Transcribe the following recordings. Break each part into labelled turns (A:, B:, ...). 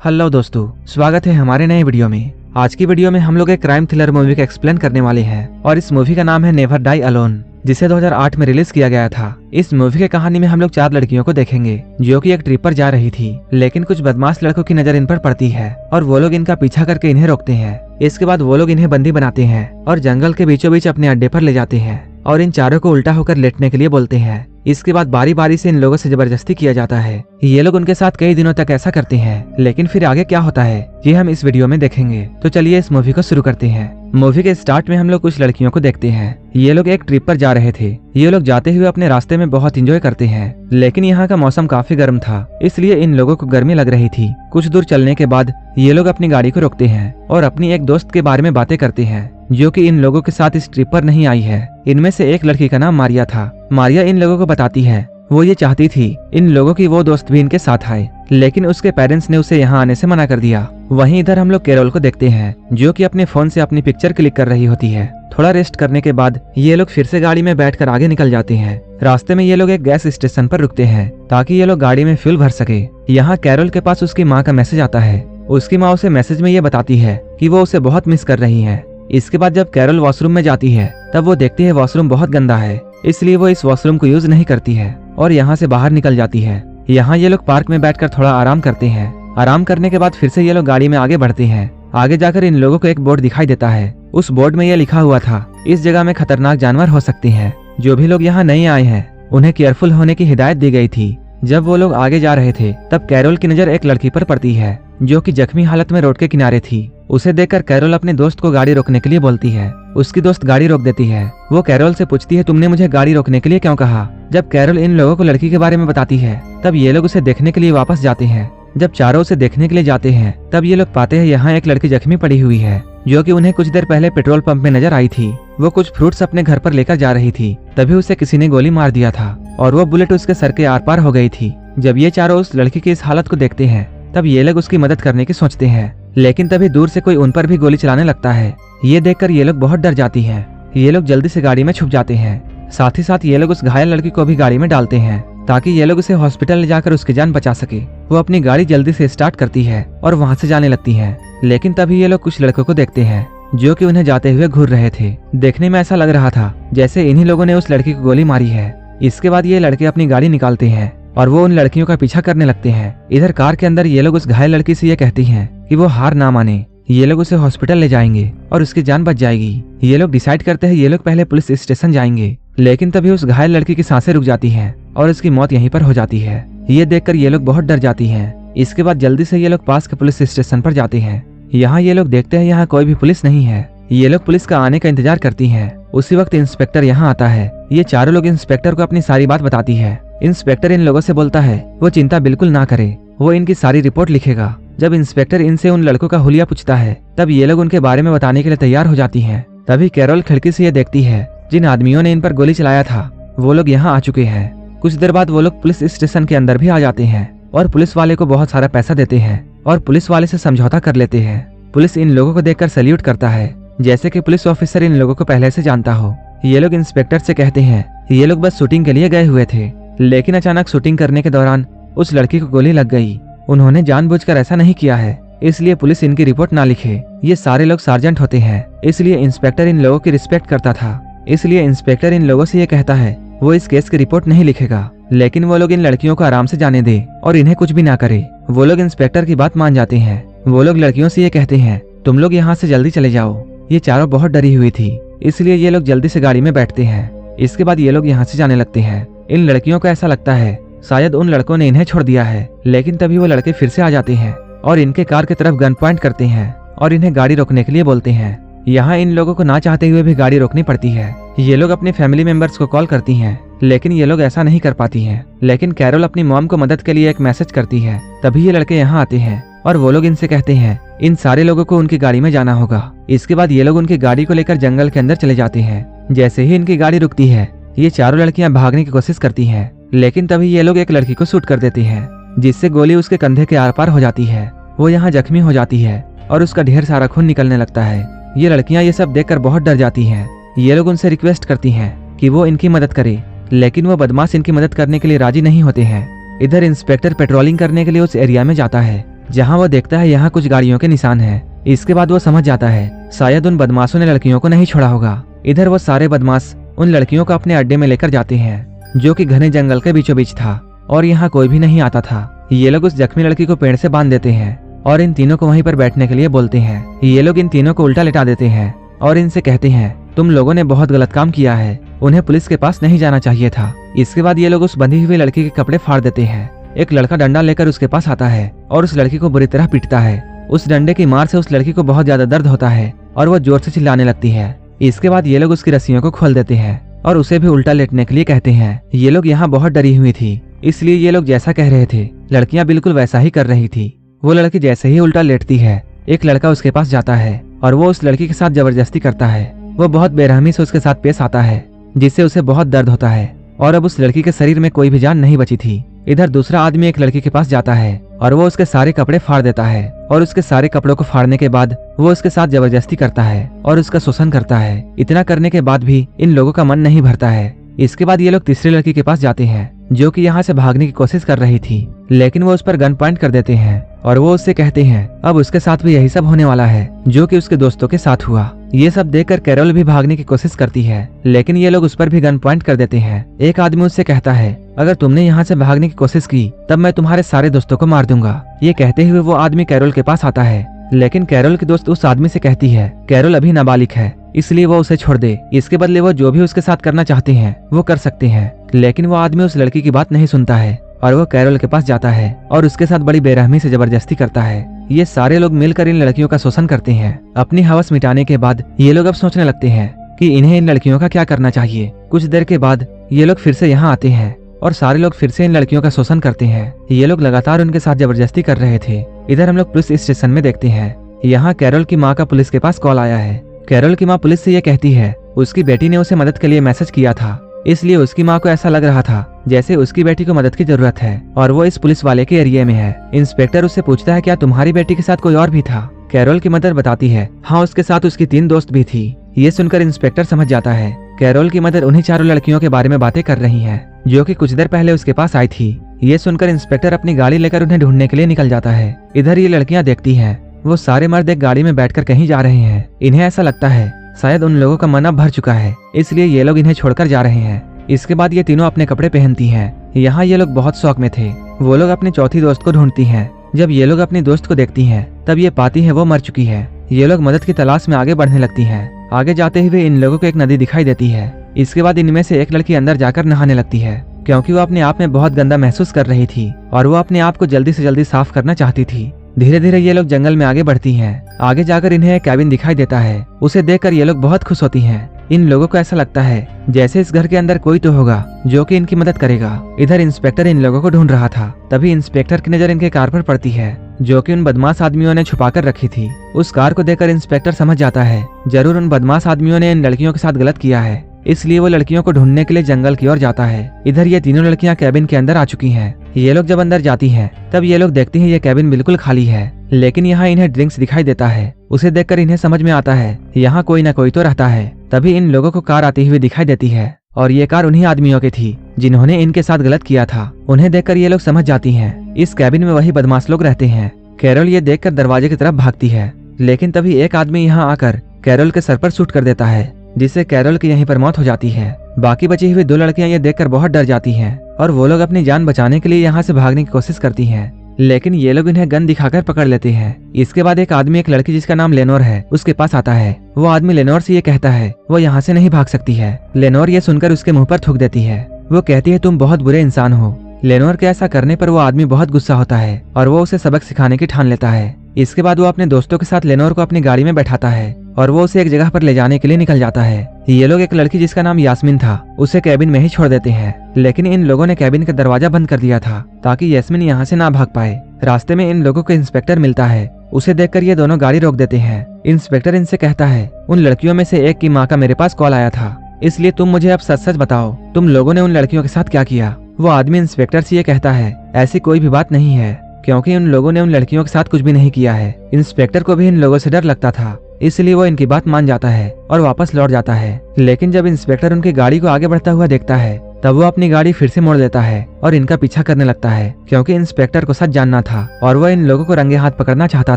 A: Hello दोस्तों, स्वागत है हमारे नए वीडियो में। आज की वीडियो में हम लोग एक क्राइम थ्रिलर मूवी का एक्सप्लेन करने वाले हैं और इस मूवी का नाम है नेवर डाई अलोन, जिसे 2008 में रिलीज किया गया था। इस मूवी की कहानी में हम लोग 4 लड़कियों को देखेंगे जो कि एक ट्रिप पर जा रही थी, लेकिन कुछ बदमाश लड़कों की नजर इन पर पड़ती है और वो लोग इनका पीछा करके इन्हें रोकते हैं। इसके बाद वो लोग इन्हें बंदी बनाते हैं और जंगल के बीचों बीच अपने अड्डे पर ले जाते हैं और इन चारों को उल्टा होकर लेटने के लिए बोलते हैं। इसके बाद बारी बारी से इन लोगों से जबरदस्ती किया जाता है। ये लोग उनके साथ कई दिनों तक ऐसा करते हैं, लेकिन फिर आगे क्या होता है ये हम इस वीडियो में देखेंगे। तो चलिए इस मूवी को शुरू करते हैं। मूवी के स्टार्ट में हम लोग कुछ लड़कियों को देखते हैं। ये लोग एक ट्रिप पर जा रहे थे। ये लोग जाते हुए अपने रास्ते में बहुत एंजॉय करते हैं, लेकिन यहाँ का मौसम काफी गर्म था, इसलिए इन लोगों को गर्मी लग रही थी। कुछ दूर चलने के बाद ये लोग अपनी गाड़ी को रोकते हैं और अपनी एक दोस्त के बारे में बातें करते हैं जो कि इन लोगों के साथ इस ट्रिप पर नहीं आई है। इनमें से एक लड़की का नाम मारिया था। मारिया इन लोगों को बताती है वो ये चाहती थी इन लोगों की वो दोस्त भी इनके साथ आए, लेकिन उसके पेरेंट्स ने उसे यहाँ आने से मना कर दिया। वहीं इधर हम लोग कैरोल को देखते हैं जो कि अपने फोन से अपनी पिक्चर क्लिक कर रही होती है। थोड़ा रेस्ट करने के बाद ये लोग फिर से गाड़ी में बैठकर आगे निकल जाते हैं। रास्ते में ये लोग एक गैस स्टेशन पर रुकते हैं ताकि ये लोग गाड़ी में फ्यूल भर सके। यहाँ कैरोल के पास उसकी माँ का मैसेज आता है। उसकी माँ उसे मैसेज में ये बताती है कि वो उसे बहुत मिस कर रही है। इसके बाद जब कैरोल वॉशरूम में जाती है तब वो देखती है वॉशरूम बहुत गंदा है, इसलिए वो इस वॉशरूम को यूज नहीं करती है और यहाँ से बाहर निकल जाती है। यहाँ ये लोग पार्क में बैठकर थोड़ा आराम करते हैं। आराम करने के बाद फिर से ये लोग गाड़ी में आगे बढ़ते हैं। आगे जाकर इन लोगों को एक बोर्ड दिखाई देता है। उस बोर्ड में ये लिखा हुआ था इस जगह में खतरनाक जानवर हो सकते हैं। जो भी लोग यहाँ नए आए हैं उन्हें केयरफुल होने की हिदायत दी गई थी। जब वो लोग आगे जा रहे थे तब कैरोल की नजर एक लड़की पर पड़ती है जो कि जख्मी हालत में रोड के किनारे थी। उसे देखकर कैरोल अपने दोस्त को गाड़ी रोकने के लिए बोलती है। उसकी दोस्त गाड़ी रोक देती है। वो कैरोल से पूछती है तुमने मुझे गाड़ी रोकने के लिए क्यों कहा। जब कैरोल इन लोगों को लड़की के बारे में बताती है तब ये लोग उसे देखने के लिए वापस जाते हैं। जब चारों उसे देखने के लिए जाते हैं तब ये लोग पाते हैं यहाँ एक लड़की जख्मी पड़ी हुई है जो कि उन्हें कुछ देर पहले पेट्रोल पंप में नजर आई थी। वो कुछ फ्रूट्स अपने घर पर लेकर जा रही थी, तभी उसे किसी ने गोली मार दिया था और वो बुलेट उसके सर के आर पार हो गई थी। जब ये चारों उस लड़की की इस हालत को देखते हैं तब ये लोग उसकी मदद करने की सोचते हैं, लेकिन तभी दूर से कोई उन पर भी गोली चलाने लगता है। ये देखकर ये लोग बहुत डर जाती हैं। ये लोग जल्दी से गाड़ी में छुप जाते हैं। साथ ही साथ ये लोग उस घायल लड़की को भी गाड़ी में डालते हैं ताकि ये लोग उसे हॉस्पिटल ले जाकर उसकी जान बचा सके। वो अपनी गाड़ी जल्दी से स्टार्ट करती है और वहाँ से जाने लगती है, लेकिन तभी ये लोग कुछ लड़कों को देखते हैं जो कि उन्हें जाते हुए घूर रहे थे। देखने में ऐसा लग रहा था जैसे इन्हीं लोगों ने उस लड़की को गोली मारी है। इसके बाद ये लड़के अपनी गाड़ी निकालते हैं और वो उन लड़कियों का पीछा करने लगते हैं। इधर कार के अंदर ये लोग उस घायल लड़की से ये कहती हैं कि वो हार ना माने। ये लोग उसे हॉस्पिटल ले जाएंगे और उसकी जान बच जाएगी। ये लोग डिसाइड करते हैं ये लोग पहले पुलिस स्टेशन जाएंगे, लेकिन तभी उस घायल लड़की की सांसें रुक जाती हैं और उसकी मौत यहीं पर हो जाती है। ये देखकर ये लोग बहुत डर जाती हैं। इसके बाद जल्दी से ये लोग पास के पुलिस स्टेशन पर जाते हैं। यहाँ ये लोग देखते हैं यहाँ कोई भी पुलिस नहीं है। ये लोग पुलिस का आने का इंतजार करती हैं। उसी वक्त इंस्पेक्टर यहाँ आता है। ये चारों लोग इंस्पेक्टर को अपनी सारी बात बताती है। इंस्पेक्टर इन लोगों से बोलता है वो चिंता बिल्कुल ना करे, वो इनकी सारी रिपोर्ट लिखेगा। जब इंस्पेक्टर इनसे उन लड़कों का हुलिया पूछता है तब ये लोग उनके बारे में बताने के लिए तैयार हो जाती हैं। तभी कैरोल खिड़की से ये देखती है जिन आदमियों ने इन पर गोली चलाया था वो लोग यहाँ आ चुके हैं। कुछ देर बाद वो लोग पुलिस स्टेशन के अंदर भी आ जाते हैं और पुलिस वाले को बहुत सारा पैसा देते हैं और पुलिस वाले से समझौता कर लेते हैं। पुलिस इन लोगों को देखकर सैल्यूट करता है जैसे कि पुलिस ऑफिसर इन लोगों को पहले से जानता हो। ये लोग इंस्पेक्टर से कहते हैं ये लोग बस शूटिंग के लिए गए हुए थे, लेकिन अचानक शूटिंग करने के दौरान उस लड़की को गोली लग गई। उन्होंने जानबूझकर ऐसा नहीं किया है, इसलिए पुलिस इनकी रिपोर्ट ना लिखे। ये सारे लोग सार्जेंट होते हैं, इसलिए इंस्पेक्टर इन लोगों की रिस्पेक्ट करता था। इसलिए इंस्पेक्टर इन लोगों से ये कहता है वो इस केस की रिपोर्ट नहीं लिखेगा, लेकिन वो लोग इन लड़कियों को आराम से जाने दे और इन्हें कुछ भी ना करे। वो लोग इंस्पेक्टर की बात मान जाते हैं। वो लोग लड़कियों से ये कहते हैं तुम लोग यहाँ से जल्दी चले जाओ। ये चारों बहुत डरी हुई थी, इसलिए ये लोग जल्दी से गाड़ी में बैठते हैं। इसके बाद ये लोग यहाँ से जाने लगते हैं। इन लड़कियों को ऐसा लगता है शायद उन लड़कों ने इन्हें छोड़ दिया है, लेकिन तभी वो लड़के फिर से आ जाते हैं और इनके कार की तरफ गन पॉइंट करते हैं और इन्हें गाड़ी रोकने के लिए बोलते हैं। यहाँ इन लोगों को ना चाहते हुए भी गाड़ी रोकनी पड़ती है। ये लोग अपने फैमिली मेंबर्स को कॉल करती हैं, लेकिन ये लोग ऐसा नहीं कर पाती हैं। लेकिन कैरोल अपनी मॉम को मदद के लिए एक मैसेज करती है। तभी ये लड़के यहाँ आते हैं और वो लोग इनसे कहते हैं इन सारे लोगों को उनकी गाड़ी में जाना होगा। इसके बाद ये लोग उनकी गाड़ी को लेकर जंगल के अंदर चले जाते हैं। जैसे ही इनकी गाड़ी रुकती है ये चारों लड़कियां भागने की कोशिश करती हैं, लेकिन तभी ये लोग एक लड़की को शूट कर देते हैं जिससे गोली उसके कंधे के आर पार हो जाती है। वो यहाँ जख्मी हो जाती है और उसका ढेर सारा खून निकलने लगता है। ये लड़कियां ये सब देखकर बहुत डर जाती हैं। ये लोग उनसे रिक्वेस्ट करती हैं कि वो इनकी मदद करे, लेकिन वो बदमाश इनकी मदद करने के लिए राजी नहीं होते हैं। इधर इंस्पेक्टर पेट्रोलिंग करने के लिए उस एरिया में जाता है। जहाँ वो देखता है यहाँ कुछ गाड़ियों के निशान है। इसके बाद वो समझ जाता है शायद उन बदमाशों ने लड़कियों को नहीं छोड़ा होगा। इधर वो सारे बदमाश उन लड़कियों को अपने अड्डे में लेकर जाते हैं जो कि घने जंगल के बीचों बीच था और यहाँ कोई भी नहीं आता था। ये लोग उस जख्मी लड़की को पेड़ से बांध देते हैं और इन तीनों को वहीं पर बैठने के लिए बोलते हैं। ये लोग इन तीनों को उल्टा लेटा देते हैं और इनसे कहते हैं तुम लोगों ने बहुत गलत काम किया है, उन्हें पुलिस के पास नहीं जाना चाहिए था। इसके बाद ये लोग उस बंधी हुई लड़की के कपड़े फाड़ देते हैं। एक लड़का डंडा लेकर उसके पास आता है और उस लड़की को बुरी तरह पीटता है। उस डंडे की मार से उस लड़की को बहुत ज्यादा दर्द होता है और वो जोर से चिल्लाने लगती है। इसके बाद ये लोग उसकी रस्सियों को खोल देते हैं और उसे भी उल्टा लेटने के लिए कहते हैं। ये लोग यहाँ बहुत डरी हुई थी, इसलिए ये लोग जैसा कह रहे थे लड़कियां बिल्कुल वैसा ही कर रही थी। वो लड़की जैसे ही उल्टा लेटती है एक लड़का उसके पास जाता है और वो उस लड़की के साथ जबरदस्ती करता है। वो बहुत बेरहमी से उसके साथ पेश आता है जिससे उसे बहुत दर्द होता है और अब उस लड़की के शरीर में कोई भी जान नहीं बची थी। इधर दूसरा आदमी एक लड़की के पास जाता है और वो उसके सारे कपड़े फाड़ देता है और उसके सारे कपड़ों को फाड़ने के बाद वो उसके साथ जबरदस्ती करता है और उसका शोषण करता है। इतना करने के बाद भी इन लोगों का मन नहीं भरता है। इसके बाद ये लोग तीसरी लड़की के पास जाते हैं जो कि यहाँ से भागने की कोशिश कर रही थी, लेकिन वो उस पर गन पॉइंट कर देते हैं और वो उससे कहते हैं अब उसके साथ भी यही सब होने वाला है जो कि उसके दोस्तों के साथ हुआ। ये सब देखकर कैरोल भी भागने की कोशिश करती है, लेकिन ये लोग उस पर भी गन पॉइंट कर देते हैं। एक आदमी उससे कहता है अगर तुमने यहाँ से भागने की कोशिश की तब मैं तुम्हारे सारे दोस्तों को मार दूंगा। ये कहते हुए वो आदमी कैरोल के पास आता है, लेकिन कैरोल की दोस्त उस आदमी से कहती है कैरोल अभी नाबालिग है इसलिए वो उसे छोड़ दे, इसके बदले वो जो भी उसके साथ करना चाहते हैं वो कर सकते हैं। लेकिन वो आदमी उस लड़की की बात नहीं सुनता है और वो कैरोल के पास जाता है और उसके साथ बड़ी बेरहमी से जबरदस्ती करता है। ये सारे लोग मिलकर इन लड़कियों का शोषण करते हैं। अपनी हवस मिटाने के बाद ये लोग अब सोचने लगते हैं कि इन्हें इन लड़कियों का क्या करना चाहिए। कुछ देर के बाद ये लोग फिर से यहाँ आते हैं और सारे लोग फिर से इन लड़कियों का शोषण करते हैं। ये लोग लगातार उनके साथ जबरदस्ती कर रहे थे। इधर हम लोग पुलिस स्टेशन में देखते हैं यहाँ कैरोल की माँ का पुलिस के पास कॉल आया है। कैरोल की माँ पुलिस से ये कहती है उसकी बेटी ने उसे मदद के लिए मैसेज किया था, इसलिए उसकी माँ को ऐसा लग रहा था जैसे उसकी बेटी को मदद की जरूरत है और वो इस पुलिस वाले के एरिया में है। इंस्पेक्टर उससे पूछता है क्या तुम्हारी बेटी के साथ कोई और भी था? कैरोल की मदर बताती है हाँ उसके साथ उसकी 3 दोस्त भी थी। ये सुनकर इंस्पेक्टर समझ जाता है कैरोल की मदर उन्हीं चारों लड़कियों के बारे में बातें कर रही है जो कि कुछ देर पहले उसके पास आई थी। ये सुनकर इंस्पेक्टर अपनी गाड़ी लेकर उन्हें ढूंढने के लिए निकल जाता है। इधर ये लड़कियां देखती हैं वो सारे मर्द एक गाड़ी में बैठकर कहीं जा रहे हैं। इन्हें ऐसा लगता है शायद उन लोगों का मन अब भर चुका है, इसलिए ये लोग इन्हें छोड़कर जा रहे हैं। इसके बाद ये तीनों अपने कपड़े पहनती हैं। यहाँ ये लोग बहुत शौक में थे। वो लोग अपनी चौथी दोस्त को ढूंढती हैं। जब ये लोग अपनी दोस्त को देखती हैं तब ये पाती है वो मर चुकी है। ये लोग मदद की तलाश में आगे बढ़ने लगती हैं। आगे जाते हुए इन लोगों को एक नदी दिखाई देती है। इसके बाद इनमें से एक लड़की अंदर जाकर नहाने लगती है क्योंकि वो अपने आप में बहुत गंदा महसूस कर रही थी और वो अपने आप को जल्दी से जल्दी साफ करना चाहती थी। धीरे धीरे ये लोग जंगल में आगे बढ़ती हैं। आगे जाकर इन्हें एक कैबिन दिखाई देता है। उसे देखकर ये लोग बहुत खुश होती हैं। इन लोगों को ऐसा लगता है जैसे इस घर के अंदर कोई तो होगा जो कि इनकी मदद करेगा। इधर इंस्पेक्टर इन लोगों को ढूंढ रहा था, तभी इंस्पेक्टर की नजर इनके कार पर पड़ती है जो कि उन बदमाश आदमियों ने छुपा कर रखी थी। उस कार को देखकर इंस्पेक्टर समझ जाता है जरूर उन बदमाश आदमियों ने इन लड़कियों के साथ गलत किया है, इसलिए वो लड़कियों को ढूंढने के लिए जंगल की ओर जाता है। इधर ये तीनों लड़कियां कैबिन के अंदर आ चुकी हैं। ये लोग जब अंदर जाती हैं तब ये लोग देखती हैं ये कैबिन बिल्कुल खाली है, लेकिन यहाँ इन्हें ड्रिंक्स दिखाई देता है। उसे देखकर इन्हें समझ में आता है यहाँ कोई न कोई तो रहता है। तभी इन लोगों को कार आती हुई दिखाई देती है और ये कार उन्हीं आदमियों की थी जिन्होंने इनके साथ गलत किया था। उन्हें देखकर ये लोग समझ जाती हैं इस कैबिन में वही बदमाश लोग रहते हैं। कैरोल ये देखकर दरवाजे की तरफ भागती है, लेकिन तभी एक आदमी यहाँ आकर कैरोल के सर पर शूट कर देता है जिससे कैरोल की यहीं पर मौत हो जाती है। बाकी बची हुई 2 लड़कियां ये देखकर बहुत डर जाती हैं और वो लोग अपनी जान बचाने के लिए यहाँ से भागने की कोशिश करती हैं, लेकिन ये लोग इन्हें गन दिखाकर पकड़ लेते हैं। इसके बाद एक आदमी एक लड़की जिसका नाम लेनोर है उसके पास आता है। वो आदमी लेनोर से ये कहता है वो यहाँ से नहीं भाग सकती है। लेनोर ये सुनकर उसके मुंह पर थूक देती है। वो कहती है तुम बहुत बुरे इंसान हो। लेनोर के ऐसा करने पर वो आदमी बहुत गुस्सा होता है और वो उसे सबक सिखाने की ठान लेता है। इसके बाद वो अपने दोस्तों के साथ लेनोर को अपनी गाड़ी में बैठाता है और वो उसे एक जगह पर ले जाने के लिए निकल जाता है। ये लोग एक लड़की जिसका नाम यास्मीन था उसे कैबिन में ही छोड़ देते हैं, लेकिन इन लोगों ने कैबिन का दरवाजा बंद कर दिया था ताकि यास्मीन यहाँ से ना भाग पाए। रास्ते में इन लोगों को इंस्पेक्टर मिलता है। उसे देखकर ये दोनों गाड़ी रोक देते हैं। इंस्पेक्टर इनसे कहता है उन लड़कियों में से एक की माँ का मेरे पास कॉल आया था, इसलिए तुम मुझे अब सच सच बताओ तुम लोगों ने उन लड़कियों के साथ क्या किया। वो आदमी इंस्पेक्टर से ये कहता है ऐसी कोई भी बात नहीं है क्योंकि उन लोगों ने उन लड़कियों के साथ कुछ भी नहीं किया है। इंस्पेक्टर को भी इन लोगों से डर लगता था, इसलिए वो इनकी बात मान जाता है और वापस लौट जाता है। लेकिन जब इंस्पेक्टर उनकी गाड़ी को आगे बढ़ता हुआ देखता है तब वो अपनी गाड़ी फिर से मोड़ लेता है और इनका पीछा करने लगता है, क्योंकि इंस्पेक्टर को सच जानना था और वह इन लोगों को रंगे हाथ पकड़ना चाहता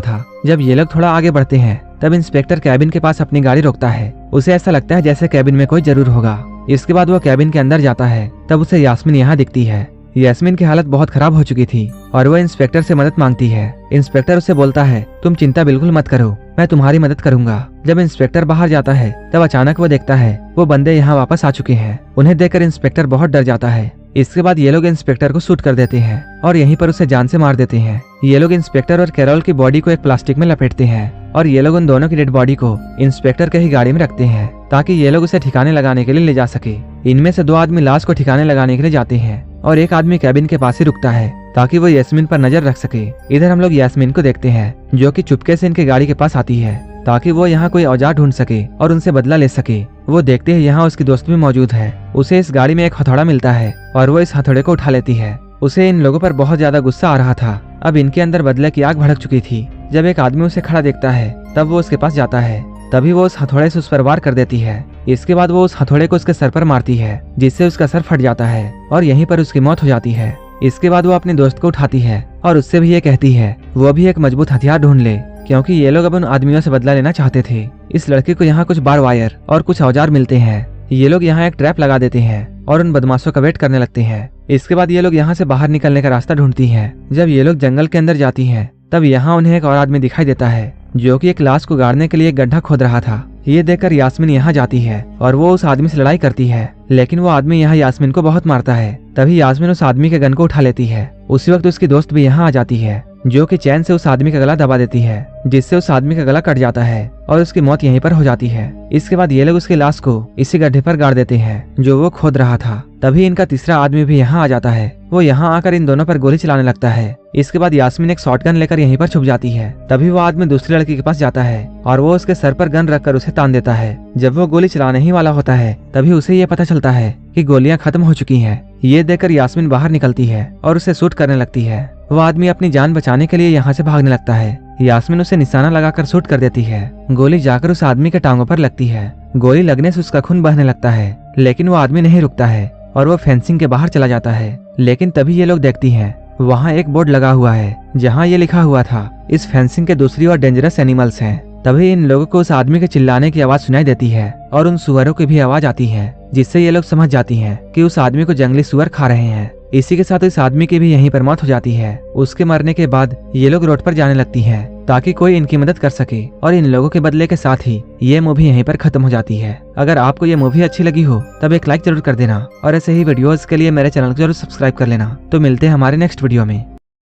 A: था। जब ये लोग थोड़ा आगे बढ़ते हैं तब इंस्पेक्टर कैबिन के पास अपनी गाड़ी रोकता है। उसे ऐसा लगता है जैसे कैबिन में कोई जरूर होगा। इसके बाद वो कैबिन के अंदर जाता है, तब उसे यास्मीन यहाँ दिखती है। यास्मीन की हालत बहुत खराब हो चुकी थी और वह इंस्पेक्टर से मदद मांगती है। इंस्पेक्टर उसे बोलता है, तुम चिंता बिल्कुल मत करो, मैं तुम्हारी मदद करूंगा। जब इंस्पेक्टर बाहर जाता है तब अचानक वो देखता है वो बंदे यहाँ वापस आ चुके हैं। उन्हें देखकर इंस्पेक्टर बहुत डर जाता है। इसके बाद ये लोग इंस्पेक्टर को शूट कर देते हैं और यहीं पर उसे जान से मार देते हैं। ये लोग इंस्पेक्टर और कैरोल की बॉडी को एक प्लास्टिक में लपेटते हैं और ये लोग उन दोनों की डेड बॉडी को इंस्पेक्टर के ही गाड़ी में रखते हैं ताकि ये लोग उसे ठिकाने लगाने के लिए ले जा सके। इनमें से 2 आदमी लाश को ठिकाने लगाने के लिए जाते हैं और एक आदमी कैबिन के पास ही रुकता है ताकि वो यास्मीन पर नजर रख सके। इधर हम लोग यास्मीन को देखते हैं जो कि चुपके से इनके गाड़ी के पास आती है ताकि वो यहाँ कोई औजार ढूंढ सके और उनसे बदला ले सके। वो देखते हैं यहाँ उसकी दोस्त भी मौजूद है। उसे इस गाड़ी में एक हथौड़ा मिलता है और वो इस हथौड़े को उठा लेती है। उसे इन लोगों पर बहुत ज्यादा गुस्सा आ रहा था। अब इनके अंदर बदले की आग भड़क चुकी थी। जब एक आदमी उसे खड़ा देखता है तब वो उसके पास जाता है। तभी वो उस हथौड़े से उस पर वार कर देती है। इसके बाद वो उस हथौड़े को उसके सर पर मारती है जिससे उसका सर फट जाता है और यहीं पर उसकी मौत हो जाती है। इसके बाद वो अपने दोस्त को उठाती है और उससे भी ये कहती है वो भी एक मजबूत हथियार ढूंढ ले, क्योंकि ये लोग अब उन आदमियों से बदला लेना चाहते थे। इस लड़के को यहाँ कुछ बार वायर और कुछ औजार मिलते हैं। ये लोग यहाँ एक ट्रैप लगा देते हैं और उन बदमाशों का वेट करने लगते हैं। इसके बाद ये लोग यहाँ से बाहर निकलने का रास्ता ढूंढती हैं। जब ये लोग जंगल के अंदर जाती हैं तब यहाँ उन्हें एक और आदमी दिखाई देता है जो कि एक लाश को गाड़ने के लिए एक गड्ढा खोद रहा था। ये देखकर यास्मीन यहाँ जाती है और वो उस आदमी से लड़ाई करती है, लेकिन वो आदमी यहाँ यास्मीन को बहुत मारता है। तभी यास्मीन उस आदमी के गन को उठा लेती है। उसी वक्त उसकी दोस्त भी यहाँ आ जाती है जो कि चैन से उस आदमी का गला दबा देती है जिससे उस आदमी का गला कट जाता है और उसकी मौत यहीं पर हो जाती है। इसके बाद ये लोग उसकी लाश को इसी गड्ढे पर गाड़ देते हैं जो वो खोद रहा था। तभी इनका तीसरा आदमी भी यहाँ आ जाता है। वो यहाँ आकर इन दोनों पर गोली चलाने लगता है। इसके बाद यास्मीन एक शॉटगन लेकर यहीं पर छुप जाती है। तभी वो आदमी दूसरी लड़की के पास जाता है और वो उसके सर पर गन रखकर उसे तान देता है। जब वो गोली चलाने ही वाला होता है तभी उसे ये पता चलता है कि गोलियां खत्म हो चुकी हैं। ये देखकर यास्मीन बाहर निकलती है और उसे शूट करने लगती है। वो आदमी अपनी जान बचाने के लिए यहाँ से भागने लगता है। यास्मीन उसे निशाना लगाकर शूट कर देती है। गोली जाकर उस आदमी के टांगों पर लगती है। गोली लगने से उसका खून बहने लगता है, लेकिन वो आदमी नहीं रुकता है और वो फेंसिंग के बाहर चला जाता है। लेकिन तभी ये लोग देखती हैं वहाँ एक बोर्ड लगा हुआ है जहाँ ये लिखा हुआ था, इस फेंसिंग के दूसरी ओर डेंजरस एनिमल्स हैं। तभी इन लोगों को उस आदमी के चिल्लाने की आवाज सुनाई देती है और उन सुअरों की भी आवाज आती है, जिससे ये लोग समझ जाती हैं कि उस आदमी को जंगली सुअर खा रहे हैं। इसी के साथ इस आदमी की भी यहीं पर मौत हो जाती है। उसके मरने के बाद ये लोग रोड पर जाने लगती हैं ताकि कोई इनकी मदद कर सके और इन लोगों के बदले के साथ ही ये मूवी यहीं पर खत्म हो जाती है। अगर आपको ये मूवी अच्छी लगी हो तब एक लाइक जरूर कर देना और ऐसे ही वीडियोस के लिए मेरे चैनल को जरूर सब्सक्राइब कर लेना। तो मिलते हैं हमारे नेक्स्ट वीडियो में।